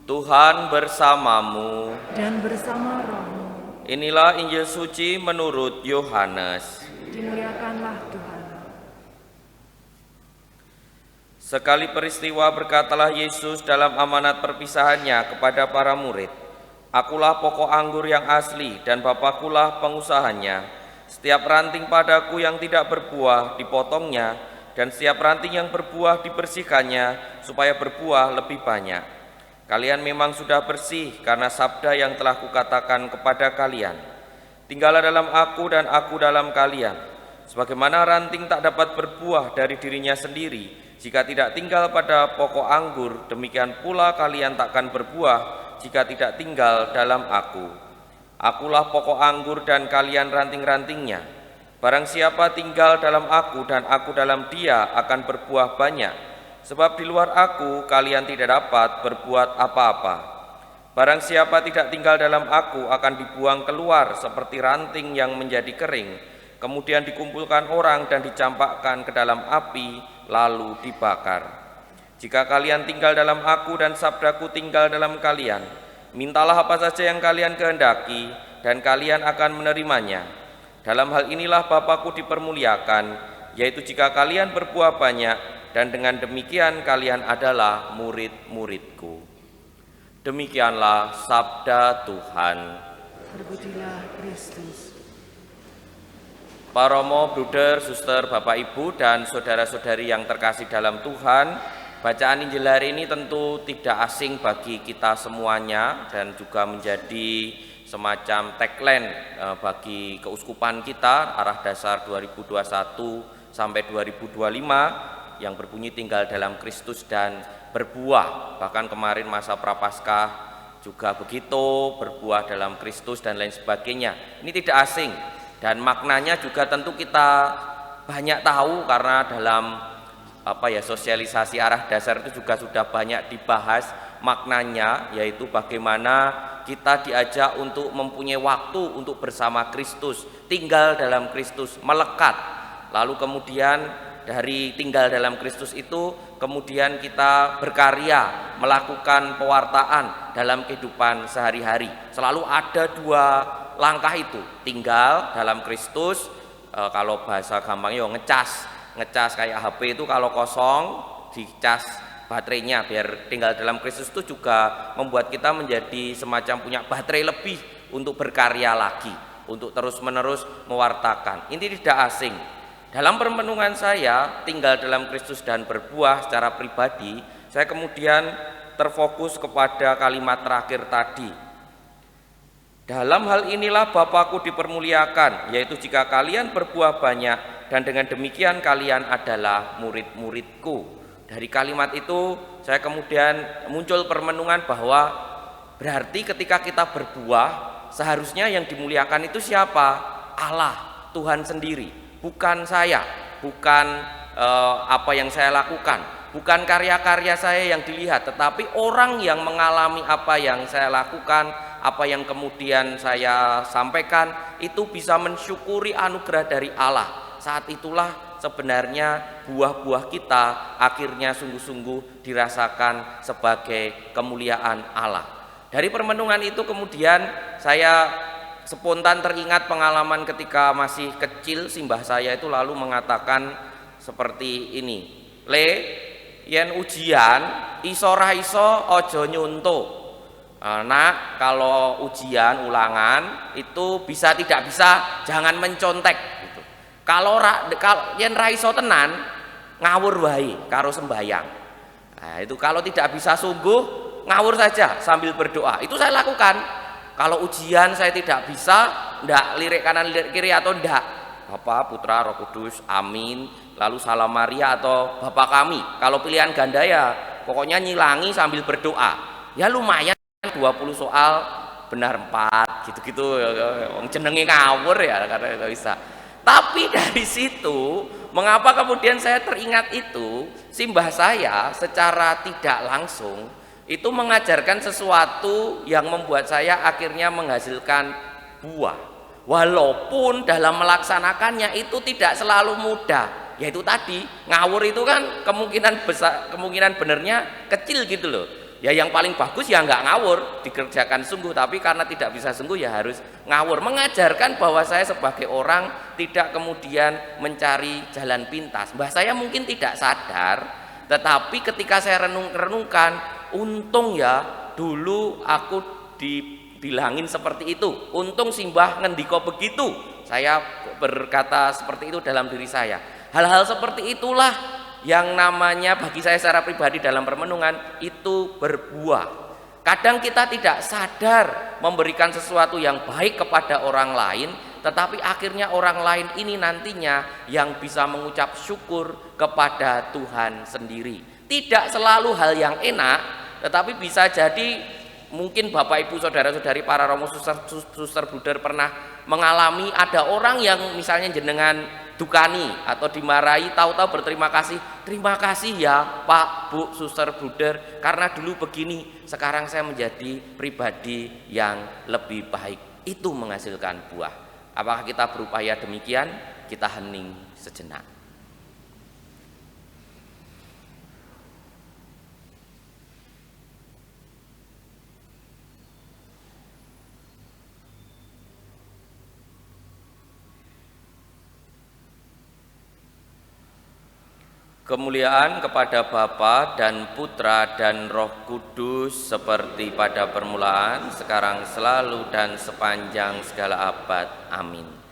Tuhan bersamamu. Dan bersama rohmu. Inilah Injil suci menurut Yohanes. Dimuliakanlah Tuhan. Sekali peristiwa berkatalah Yesus dalam amanat perpisahannya kepada para murid, "Akulah pokok anggur yang asli dan Bapakulah pengusahanya. Setiap ranting padaku yang tidak berbuah dipotongnya, dan setiap ranting yang berbuah dibersihkannya supaya berbuah lebih banyak. Kalian memang sudah bersih karena sabda yang telah kukatakan kepada kalian. Tinggallah dalam aku dan aku dalam kalian. Sebagaimana ranting tak dapat berbuah dari dirinya sendiri jika tidak tinggal pada pokok anggur, demikian pula kalian takkan berbuah jika tidak tinggal dalam aku. Akulah pokok anggur dan kalian ranting-rantingnya. Barang siapa tinggal dalam aku dan aku dalam dia akan berbuah banyak, sebab di luar aku kalian tidak dapat berbuat apa-apa. Barang siapa tidak tinggal dalam aku akan dibuang keluar seperti ranting yang menjadi kering, kemudian dikumpulkan orang dan dicampakkan ke dalam api, lalu dibakar. Jika kalian tinggal dalam aku dan sabdaku tinggal dalam kalian, mintalah apa saja yang kalian kehendaki, dan kalian akan menerimanya. Dalam hal inilah Bapa-Ku dipermuliakan, yaitu jika kalian berbuah banyak, dan dengan demikian kalian adalah murid-murid-Ku." Demikianlah sabda Tuhan. Terpujilah Kristus. Paromo, bruder, suster, bapak, ibu, dan saudara-saudari yang terkasih dalam Tuhan, bacaan Injil hari ini tentu tidak asing bagi kita semuanya dan juga menjadi semacam tagline bagi keuskupan kita, arah dasar 2021 sampai 2025 yang berbunyi tinggal dalam Kristus dan berbuah. Bahkan kemarin masa Prapaskah juga begitu, berbuah dalam Kristus dan lain sebagainya. Ini tidak asing. Dan maknanya juga tentu kita banyak tahu karena dalam sosialisasi arah dasar itu juga sudah banyak dibahas maknanya, yaitu bagaimana kita diajak untuk mempunyai waktu untuk bersama Kristus, tinggal dalam Kristus, melekat. Lalu kemudian dari tinggal dalam Kristus itu kemudian kita berkarya, melakukan pewartaan dalam kehidupan sehari-hari. Selalu ada dua langkah itu, tinggal dalam Kristus, kalau bahasa gampangnya ngecas kayak HP itu kalau kosong dicas baterainya biar tinggal dalam Kristus itu juga membuat kita menjadi semacam punya baterai lebih untuk berkarya lagi, untuk terus-menerus mewartakan. Ini tidak asing. Dalam perenungan saya, tinggal dalam Kristus dan berbuah secara pribadi, saya kemudian terfokus kepada kalimat terakhir tadi. Dalam hal inilah Bapa-Ku dipermuliakan, yaitu jika kalian berbuah banyak, dan dengan demikian kalian adalah murid-murid-Ku. Dari kalimat itu saya kemudian muncul permenungan bahwa berarti ketika kita berbuah, seharusnya yang dimuliakan itu siapa? Allah, Tuhan sendiri, bukan saya, bukan apa yang saya lakukan, bukan karya-karya saya yang dilihat, tetapi orang yang mengalami apa yang saya lakukan, apa yang kemudian saya sampaikan itu bisa mensyukuri anugerah dari Allah. Saat itulah sebenarnya buah-buah kita akhirnya sungguh-sungguh dirasakan sebagai kemuliaan Allah. Dari permenungan itu kemudian saya spontan teringat pengalaman ketika masih kecil. Simbah saya itu lalu mengatakan seperti ini, "Le, yen ujian iso ra iso ojo nyuntuk. Nak, kalau ujian ulangan itu bisa tidak bisa jangan mencontek gitu. Kalau yen ra iso tenan ngawur wae karo sembayang." Nah, itu kalau tidak bisa sungguh ngawur saja sambil berdoa. Itu saya lakukan. Kalau ujian saya tidak bisa, ndak lirik kanan lirik kiri atau ndak Bapa, Putra, Roh Kudus, amin, lalu Salam Maria atau Bapa kami. Kalau pilihan ganda ya pokoknya nyilangi sambil berdoa. Ya lumayan 20 soal benar 4 gitu-gitu, jenenge ngawur ya karena nggak bisa. Tapi dari situ mengapa kemudian saya teringat itu, simbah saya secara tidak langsung itu mengajarkan sesuatu yang membuat saya akhirnya menghasilkan buah, walaupun dalam melaksanakannya itu tidak selalu mudah. Yaitu tadi ngawur itu kan kemungkinan besar, kemungkinan benernya kecil gitu loh. Ya yang paling bagus ya nggak ngawur, dikerjakan sungguh, tapi karena tidak bisa sungguh ya harus ngawur. Mengajarkan bahwa saya sebagai orang tidak kemudian mencari jalan pintas. Mbah saya mungkin tidak sadar, tetapi ketika saya renungkan, untung ya dulu aku dibilangin seperti itu. Untung simbah ngendiko begitu. Saya berkata seperti itu dalam diri saya. Hal-hal seperti itulah yang namanya bagi saya secara pribadi dalam permenungan itu berbuah. Kadang kita tidak sadar memberikan sesuatu yang baik kepada orang lain, tetapi akhirnya orang lain ini nantinya yang bisa mengucap syukur kepada Tuhan sendiri. Tidak selalu hal yang enak, tetapi bisa jadi mungkin Bapak Ibu saudara-saudari para romo suster bruder pernah mengalami ada orang yang misalnya jenengan dukani atau dimarahi, tahu-tahu berterima kasih, terima kasih ya Pak, Bu, suster, bruder, karena dulu begini, sekarang saya menjadi pribadi yang lebih baik. Itu menghasilkan buah. Apakah kita berupaya demikian? Kita hening sejenak. Kemuliaan kepada Bapa dan Putra dan Roh Kudus seperti pada permulaan, sekarang selalu dan sepanjang segala abad. Amin.